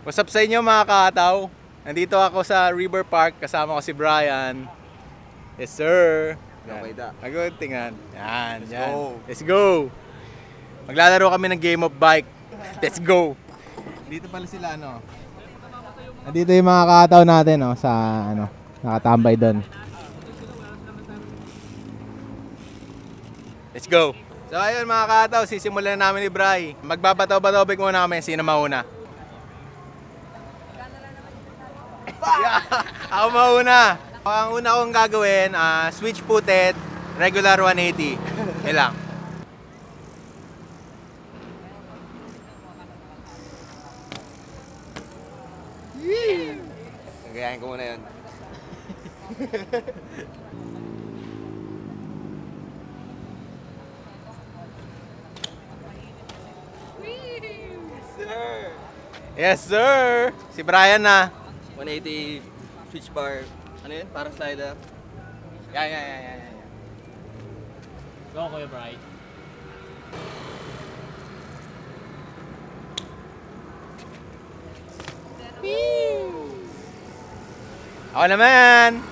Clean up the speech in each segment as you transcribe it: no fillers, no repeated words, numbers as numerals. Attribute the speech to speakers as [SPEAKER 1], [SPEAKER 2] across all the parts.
[SPEAKER 1] What's up sa inyo mga kakataw? Nandito ako sa River Park, kasama ko si Brian. Yes sir.
[SPEAKER 2] Okay da.
[SPEAKER 1] Tingnan. Yan,
[SPEAKER 2] Let's
[SPEAKER 1] yan.
[SPEAKER 2] go.
[SPEAKER 1] Let's go. Maglalaro kami ng game of bike. Let's go. Dito pala sila ano. Nandito yung mga kakataw natin sa nakatambay doon. Let's go. So ayun mga kakataw, sisimulan na namin ni Bri. Magbabataw-batawbik muna kami, sino mauna? Ako mauna. Ang una kong gagawin, switch footed, regular 180. Yan lang.
[SPEAKER 2] Nagayahin ko muna yun.
[SPEAKER 1] Yes sir. Si Brian na.
[SPEAKER 2] 180 switch bar. Ano yun? Parang slider.
[SPEAKER 1] Yan.
[SPEAKER 3] Go, Kuya Bri.
[SPEAKER 1] Ako naman.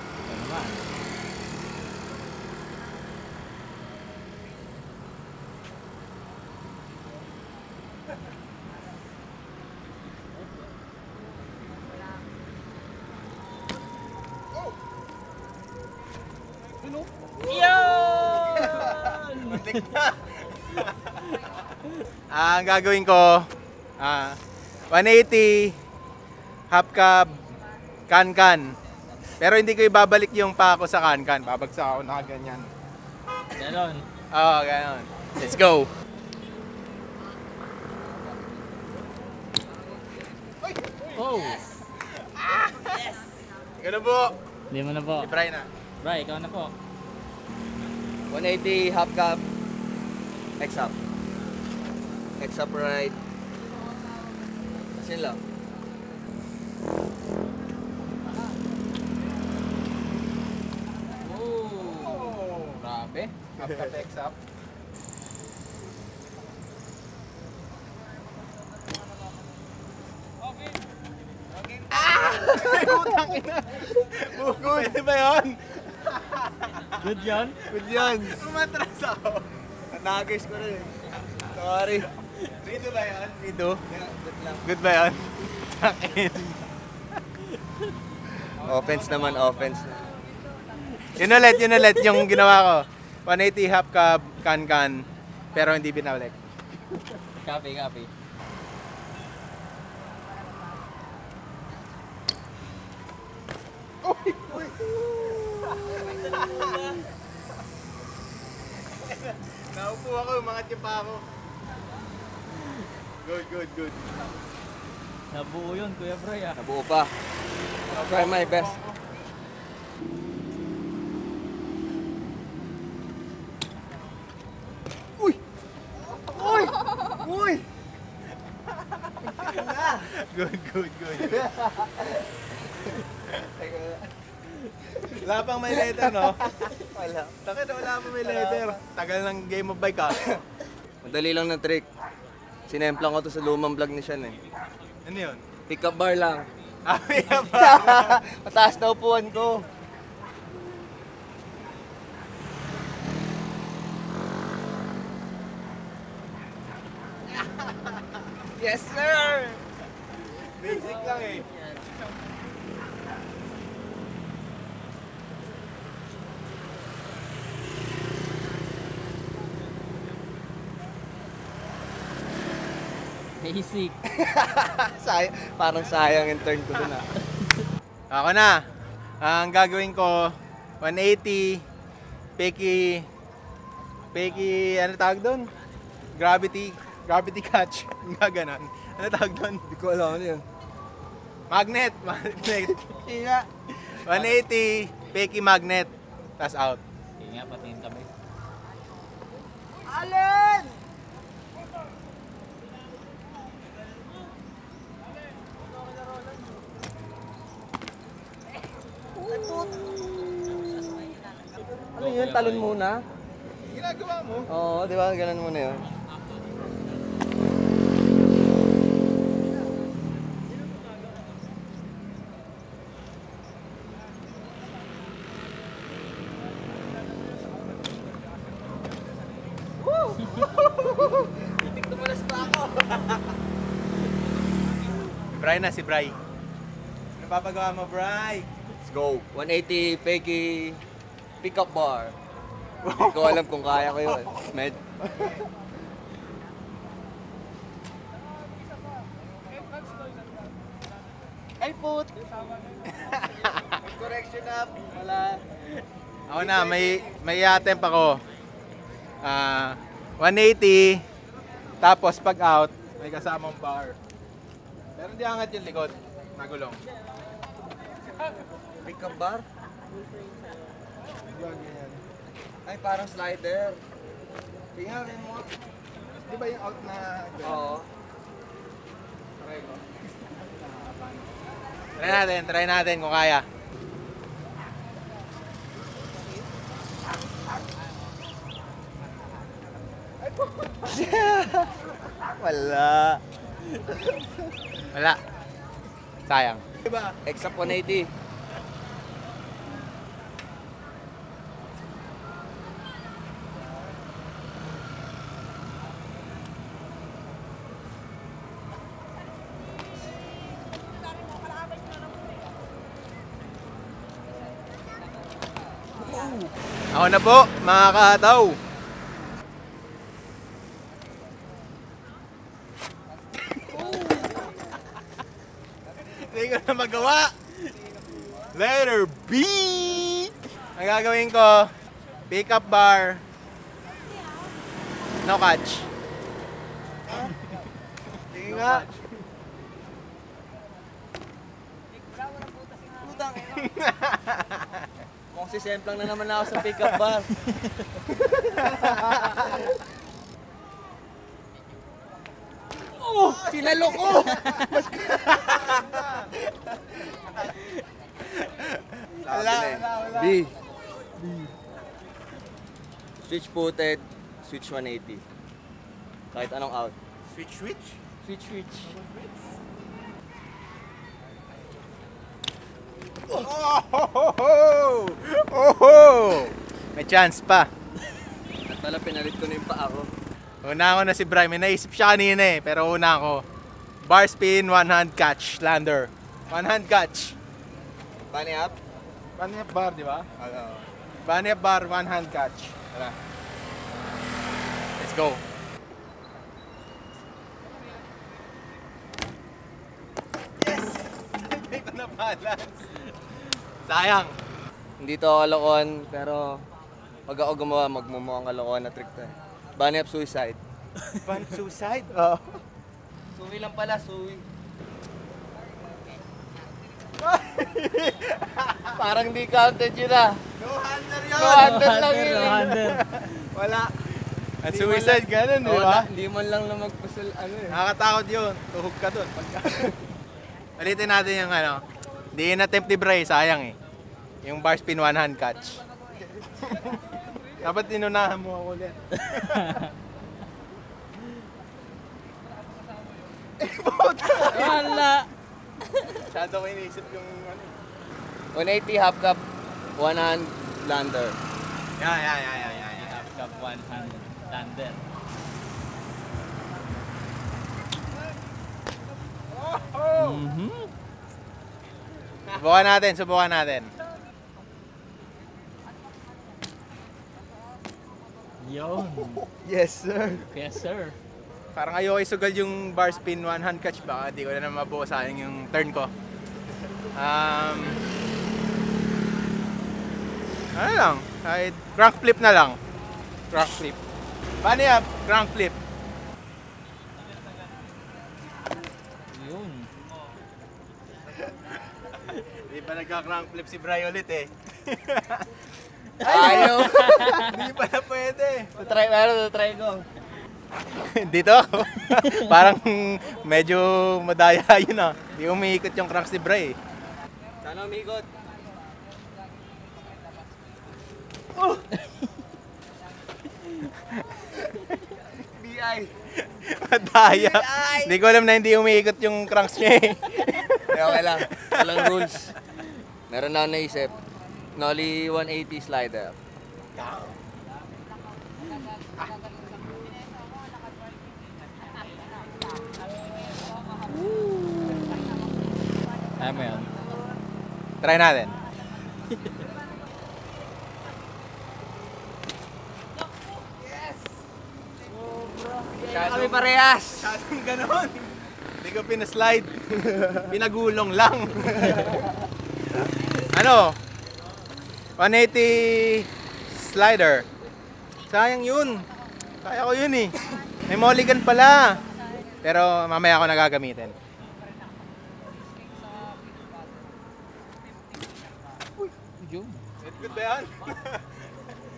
[SPEAKER 1] Ang gagawin ko, 180, half cab, kan-kan. Pero hindi ko ibabalik yung pa ako sa kan-kan. Babagsak ako na ganyan.
[SPEAKER 3] Ganon.
[SPEAKER 1] Oo, gano'n. Let's go.
[SPEAKER 3] Oh!
[SPEAKER 1] Ganun po.
[SPEAKER 3] Hindi mo na po.
[SPEAKER 1] Si Brian na.
[SPEAKER 3] Bri, ikaw na po.
[SPEAKER 2] 180 half cab. X up. X up right. Kasi lang.
[SPEAKER 1] Oh, grabe. Half cab X up. Putang ina. Pwede ba yun?
[SPEAKER 3] Good yun?
[SPEAKER 2] Good yan.
[SPEAKER 1] Umatras ako.
[SPEAKER 2] Nagers ko rin. Sorry.
[SPEAKER 1] Rito ba yun? Rito?
[SPEAKER 2] Good lang.
[SPEAKER 1] Good ba yun? Takin.
[SPEAKER 2] Offense naman, offense.
[SPEAKER 1] Yun ulit yung ginawa ko. 180 half cab, kan-kan. Pero hindi binalik.
[SPEAKER 3] Copy.
[SPEAKER 1] Naupo ako, umangat yung pa ako. Good.
[SPEAKER 3] Nabuo yun, Kuya Bri ah.
[SPEAKER 2] Nabuo pa. I'll try my best. Uy!
[SPEAKER 1] Good. Wala pang may letter, no?
[SPEAKER 2] Wala.
[SPEAKER 1] Takit wala pang may letter. Tagal ng game of bike,
[SPEAKER 2] Madali lang na trick. Sinemplang ko to sa lumang vlog ni Sean eh.
[SPEAKER 1] Ano yun?
[SPEAKER 2] Pick up bar lang.
[SPEAKER 1] Kaya ba?
[SPEAKER 2] Mataas na upuan ko.
[SPEAKER 1] Yes, sir! Basic lang eh.
[SPEAKER 3] Basic.
[SPEAKER 2] Parang sayang yung turn ko dun ah.
[SPEAKER 1] Ako na. Ang gagawin ko, 180, peki, ano tawag doon? Gravity catch. Gaganon. Ano tawag doon?
[SPEAKER 2] Hindi ko alam ano yun.
[SPEAKER 1] Magnet. Iya. 180, peki magnet. Tas out.
[SPEAKER 3] Sige nga, patingin kami.
[SPEAKER 1] Alin?
[SPEAKER 2] Ano yun? Talon muna?
[SPEAKER 1] Ginagawa mo?
[SPEAKER 2] Oo, di ba? Ganun muna yun. Itik na malas pa ako.
[SPEAKER 1] Bry na si Bry. Ano papagawa mo, Bry?
[SPEAKER 2] Let's go. 180 Fakey pickup bar. Hindi ko alam kung kaya ko yun. Med. Ay, put! Correction up. Wala.
[SPEAKER 1] Ako na, may attempt ako. 180. Tapos pag out, may kasamang bar. Pero hindi angat yung likod. Nagulong.
[SPEAKER 2] Pickup bar?
[SPEAKER 1] Hindi ganyan.
[SPEAKER 2] Ay, parang slider.
[SPEAKER 1] Tingnan mo. Di ba yung out na ganyan?
[SPEAKER 2] Oo.
[SPEAKER 1] Try natin kung kaya.
[SPEAKER 2] Wala.
[SPEAKER 1] Wala. Sayang.
[SPEAKER 2] Diba? Except 180.
[SPEAKER 1] Ako na po, mga kahataw. Hindi ko na magawa. Letter B. Ang gagawin ko, pick up bar. No catch.
[SPEAKER 2] Sige nga. Kung sisemplang na naman ako sa pickup bar. Oh! Sinalo ko!
[SPEAKER 1] Wala.
[SPEAKER 2] B. Switch footed, switch 180. Kahit anong out.
[SPEAKER 1] Switch.
[SPEAKER 2] Switch.
[SPEAKER 1] Oh! May chance pa.
[SPEAKER 2] At pala pinalit ko na yung paa ko.
[SPEAKER 1] Una ko na si Bry. May naisip siya kanina eh. Pero una ko. Bar spin, one hand catch. Lander. One hand catch.
[SPEAKER 2] Bunny up?
[SPEAKER 1] Bunny up bar, di ba?
[SPEAKER 2] Oo.
[SPEAKER 1] Bunny up bar, one hand catch. Tara. Let's go. Yes! Hindi ko na balance. Sayang.
[SPEAKER 2] Hindi to kalokohan, pero pag ako gumawa, magmumukhang kalokohan na trick to eh. Bunny up suicide.
[SPEAKER 1] Bunny suicide? Oo.
[SPEAKER 2] Suwi lang pala, suwi. Parang di counted yun ah.
[SPEAKER 1] No hander yun!
[SPEAKER 2] No hander lang yun.
[SPEAKER 3] No hander.
[SPEAKER 1] Wala. Ang suicide, ganun, di ba?
[SPEAKER 2] Hindi man lang na magpasal, ano eh.
[SPEAKER 1] Nakakatakot yun. Tuhog ka dun. Ulitin natin yung ano. Hindi na-attempt ni Bray, sayang eh. Yung bar spin one hand catch. Dapat tinunahan mo ako ulit.
[SPEAKER 3] Wala.
[SPEAKER 1] Masyado ko iniisip yung ano.
[SPEAKER 2] 180 half cup, one hand lander.
[SPEAKER 1] Yeah.
[SPEAKER 3] Half cup, one hand lander.
[SPEAKER 1] Subukan natin.
[SPEAKER 3] Yun.
[SPEAKER 2] Yes, sir.
[SPEAKER 3] Yes, sir.
[SPEAKER 1] Parang ayoko isugal yung bar spin one hand catch, baka di ko na mabuo, sayang yung turn ko. Ano lang, kahit crank flip na lang. Crank flip. Bunny up, crank flip.
[SPEAKER 3] Yun.
[SPEAKER 1] Di pa nagka-crank flip si Bray ulit eh.
[SPEAKER 2] Ayaw.
[SPEAKER 1] Hindi pa na pwede.
[SPEAKER 2] Try ko.
[SPEAKER 1] Dito ako. Parang medyo madaya yun ah. Di umiikot yung cranks ni Bray eh.
[SPEAKER 2] Sana umikot. BI.
[SPEAKER 1] Madaya. Hindi ko alam na hindi umiikot yung cranks niya eh.
[SPEAKER 2] Okay lang. Walang rules. Meron na ako naisip. Nollie 180 slider.
[SPEAKER 3] Kaya mo yan.
[SPEAKER 1] Try natin.
[SPEAKER 2] Kami parehas!
[SPEAKER 1] Masyadong ganon. Hindi ko pinaslide. Pinagulong lang. Ano? 180 slider. Sayang yun. Kaya ko yun eh. May mulligan pala. Pero mamaya ako nagagamitin.
[SPEAKER 3] Yun.
[SPEAKER 1] Good ba yan?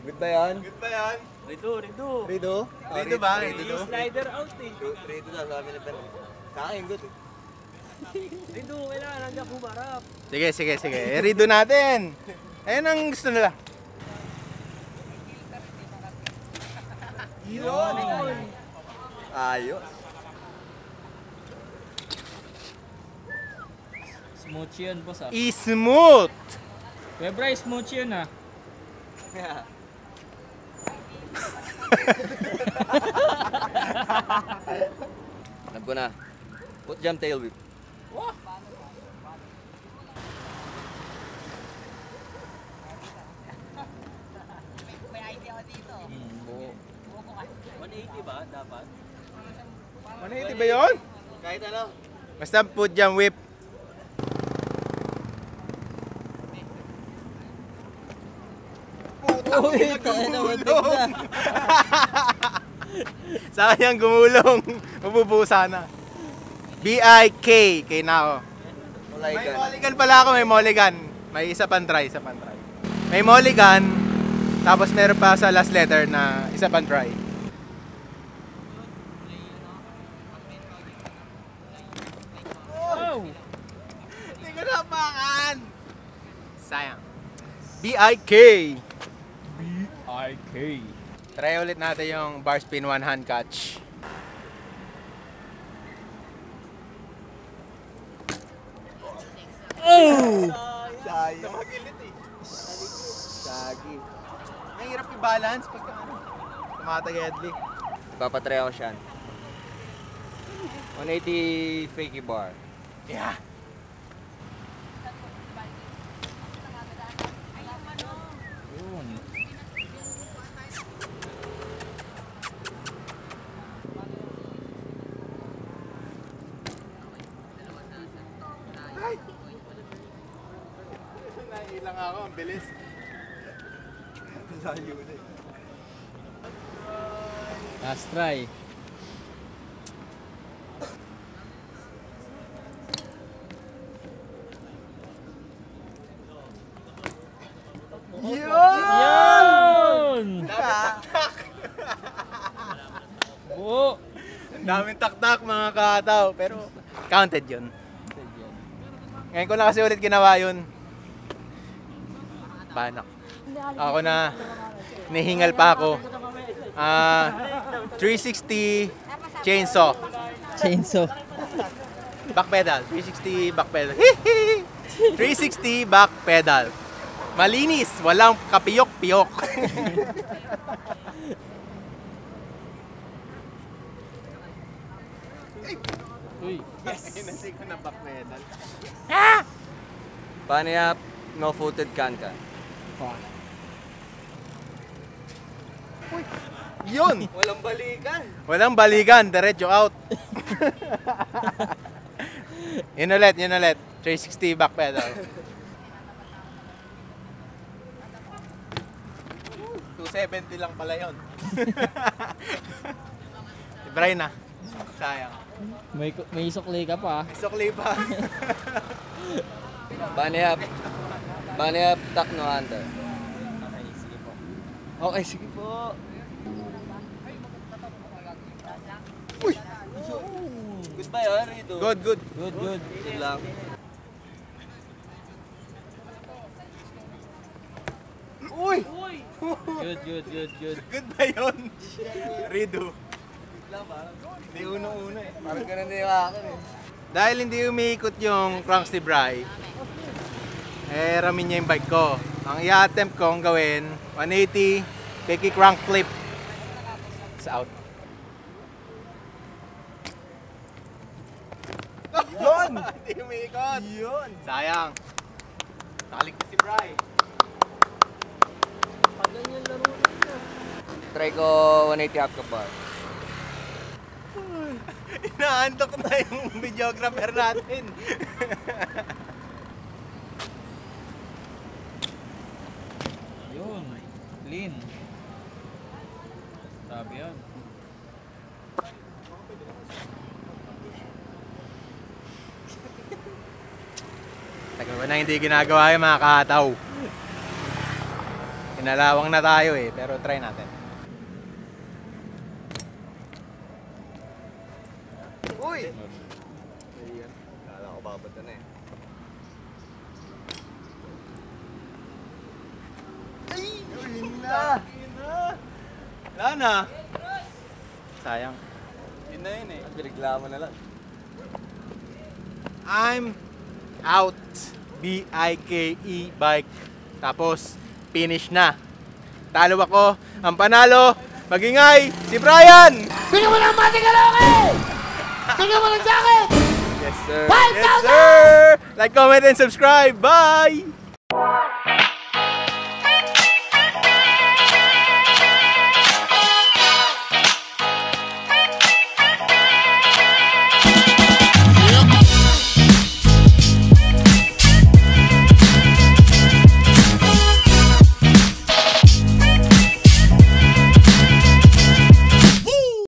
[SPEAKER 2] Good ba yan?
[SPEAKER 1] Good ba yan?
[SPEAKER 3] Rido, Rido.
[SPEAKER 2] Rido?
[SPEAKER 1] Redo ba? Redo?
[SPEAKER 3] Slider out eh.
[SPEAKER 2] Rido na sabi na pero. Sa akin, good.
[SPEAKER 3] Rido, kailangan hanggang humarap.
[SPEAKER 1] Sige, sige, sige. Redo natin. Ayan ang gusto nila. Yun!
[SPEAKER 2] Ayos.
[SPEAKER 3] Smooth yun, boss ah.
[SPEAKER 1] Smooth!
[SPEAKER 3] Kuya Bryce, smooth yun ah.
[SPEAKER 2] Alam ko na. Put jump tail whip.
[SPEAKER 3] Buo. 180 ba dapat?
[SPEAKER 1] 180 ba yun?
[SPEAKER 2] Kahit ano.
[SPEAKER 1] Basta put jam whip.
[SPEAKER 3] Uy, tayo na,
[SPEAKER 1] Gumulong. Sayang gumulong. Mabubusa na. B-I-K. K na ako.
[SPEAKER 2] Mulay
[SPEAKER 1] May
[SPEAKER 2] ka.
[SPEAKER 1] mulligan pala ako. May mulligan. May isa pang try. Isa pang try. May mulligan. Tapos meron pa sa last letter na isa pang try.
[SPEAKER 3] Oh!
[SPEAKER 1] Hindi ko napakan. Sayang. B-I-K.
[SPEAKER 3] RK.
[SPEAKER 1] Try ulit natin yung bar spin one hand catch.
[SPEAKER 3] Oh!
[SPEAKER 2] Sayang.
[SPEAKER 1] Magilit eh.
[SPEAKER 2] Sagi.
[SPEAKER 1] Mahirap i-balance pagka tumatagedli.
[SPEAKER 2] Ipapatry ako siya. 180 fakie bar.
[SPEAKER 1] Yeah.
[SPEAKER 3] Yun.
[SPEAKER 1] Nailang ako, ang bilis. Layo na eh.
[SPEAKER 3] Last try. Yun! Buo!
[SPEAKER 1] Ang daming taktak mga kataw, pero counted yun. Ngayon ko na kasi ulit ginawa yun. Banak. Ako na, nihingal pa ako. 360 chainsaw.
[SPEAKER 3] Chainsaw.
[SPEAKER 1] Back pedal. 360 back pedal. 360 back pedal. Malinis. Walang kapiyok-piyok.
[SPEAKER 3] Uy.
[SPEAKER 1] Inasi ko na back pedal.
[SPEAKER 2] Bunny up, no-footed can-can.
[SPEAKER 1] Yun!
[SPEAKER 2] Walang balikan.
[SPEAKER 1] Walang balikan. Diretso out. Yun ulit, yun ulit. 360 back pedal. 270 lang pala yun. Brian na. Sayang.
[SPEAKER 3] May sukli ka pa.
[SPEAKER 1] Sukli pa.
[SPEAKER 2] Bunny up. Bunny up, tuck no under.
[SPEAKER 3] Okay, sige po.
[SPEAKER 2] Okay, sige po. Good ba yun, Rito?
[SPEAKER 1] Good, good.
[SPEAKER 3] Good, good.
[SPEAKER 2] Good lang.
[SPEAKER 1] Uy!
[SPEAKER 3] Good, good, good, good.
[SPEAKER 1] Good ba yun? Rido. Hindi uno-uno eh.
[SPEAKER 2] Parang ganun din yung akin eh.
[SPEAKER 1] Dahil hindi umiikot yung cranks ni Bri, ramin niya yung bike ko. Ang i-attempt kong gawin, 180, peki crank flip. Sa out.
[SPEAKER 2] Yun!
[SPEAKER 1] Hindi umiikot.
[SPEAKER 2] Yun!
[SPEAKER 1] Sayang. Nakaligtas si Bry.
[SPEAKER 3] Pag ganyan laro nito.
[SPEAKER 2] Try ko 180 half cup bar.
[SPEAKER 1] Inaantok na yung videographer natin.
[SPEAKER 3] Yun. Clean. Sabi yan.
[SPEAKER 1] Tagal ba na hindi ginagawa yung mga kahataw. Inalawang na tayo eh, pero try natin.
[SPEAKER 2] Uy! Ayan. Kala ko babata na eh. Ay! Yun na!
[SPEAKER 1] Wala na. Sayang.
[SPEAKER 2] Yun na yun eh. Pinaglama na lang.
[SPEAKER 1] I'm out. B-I-K-E bike. Tapos, finish na. Talo ako. Ang panalo, magingay, si Brian!
[SPEAKER 4] Bigyan mo ng matik kaloke! Bigyan mo ng jacket!
[SPEAKER 1] Yes, sir.
[SPEAKER 4] 5,000!
[SPEAKER 1] Yes, sir! Like, comment, and subscribe. Bye!